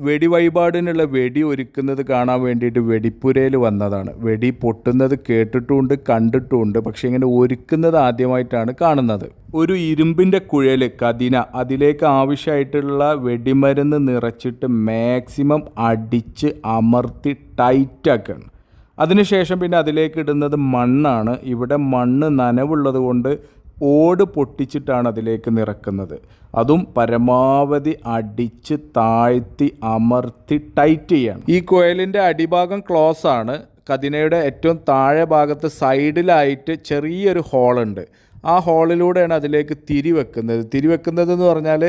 വെടി വഴിപാടിനുള്ള വെടി ഒരുക്കുന്നത് കാണാൻ വേണ്ടിയിട്ട് വെടിപ്പുരയിൽ വന്നതാണ്. വെടി പൊട്ടുന്നത് കേട്ടിട്ടുമുണ്ട്, കണ്ടിട്ടുമുണ്ട്. പക്ഷേ ഇങ്ങനെ ഒരുക്കുന്നത് ആദ്യമായിട്ടാണ് കാണുന്നത്. ഒരു ഇരുമ്പിൻ്റെ കുഴൽ കതിന, അതിലേക്ക് ആവശ്യമായിട്ടുള്ള വെടിമരുന്ന് നിറച്ചിട്ട് മാക്സിമം അടിച്ച് അമർത്തി ടൈറ്റാക്കുകയാണ്. അതിനുശേഷം പിന്നെ അതിലേക്ക് ഇടുന്നത് മണ്ണാണ്. ഇവിടെ മണ്ണ് നനവുള്ളത് കൊണ്ട് ഓട് പൊട്ടിച്ചിട്ടാണ് അതിലേക്ക് നിറക്കുന്നത്. അതും പരമാവധി അടിച്ച് താഴ്ത്തി അമർത്തി ടൈറ്റ് ചെയ്യണം. ഈ കുഴലിൻ്റെ അടിഭാഗം ക്ലോസ് ആണ്. കതിനയുടെ ഏറ്റവും താഴെ ഭാഗത്ത് സൈഡിലായിട്ട് ചെറിയൊരു ഹോളുണ്ട്. ആ ഹോളിലൂടെയാണ് അതിലേക്ക് തിരിവെക്കുന്നത് എന്ന് പറഞ്ഞാൽ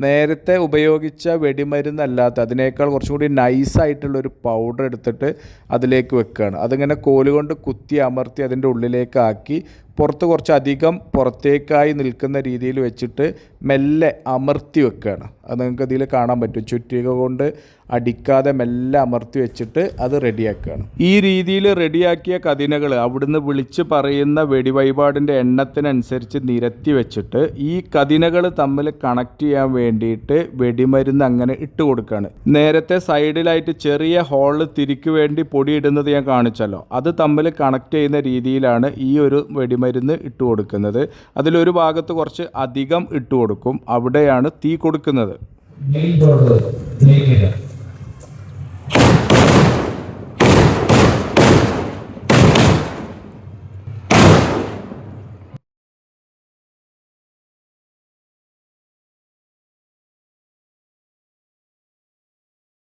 നേരത്തെ ഉപയോഗിച്ച വെടിമരുന്നല്ലാത്ത അതിനേക്കാൾ കുറച്ചും കൂടി നൈസായിട്ടുള്ളൊരു പൗഡർ എടുത്തിട്ട് അതിലേക്ക് വെക്കുകയാണ്. അതിങ്ങനെ കോലുകൊണ്ട് കുത്തി അമർത്തി അതിൻ്റെ ഉള്ളിലേക്കാക്കി പുറത്ത് കുറച്ചധികം പുറത്തേക്കായി നിൽക്കുന്ന രീതിയിൽ വെച്ചിട്ട് മെല്ലെ അമർത്തി വെക്കുകയാണ്. അത് നിങ്ങൾക്ക് ഇതിൽ കാണാൻ പറ്റും. ചുറ്റിക കൊണ്ട് അടിക്കാതെ മെല്ലെ അമർത്തി വെച്ചിട്ട് അത് റെഡിയാക്കുകയാണ്. ഈ രീതിയിൽ റെഡിയാക്കിയ കതിനകൾ അവിടുന്ന് വിളിച്ച് പറയുന്ന വെടിവഴിപാടിൻ്റെ എണ്ണത്തിനനുസരിച്ച് നിരത്തി വെച്ചിട്ട് ഈ കതിനകൾ തമ്മിൽ കണക്ട് ചെയ്യാൻ വേണ്ടിയിട്ട് വെടിമരുന്ന് അങ്ങനെ ഇട്ട് കൊടുക്കുകയാണ്. നേരത്തെ സൈഡിലായിട്ട് ചെറിയ ഹോള് തിരിക്ക് വേണ്ടി പൊടി ഇടുന്നത് ഞാൻ കാണിച്ചല്ലോ. അത് തമ്മിൽ കണക്ട് ചെയ്യുന്ന രീതിയിലാണ് ഈ ഒരു വെടിമരുന്ന് ഇട്ട് കൊടുക്കുന്നത്. അതിലൊരു ഭാഗത്ത് കുറച്ച് അധികം ഇട്ട് കൊടുക്കും. അവിടെയാണ് തീ കൊടുക്കുന്നത്.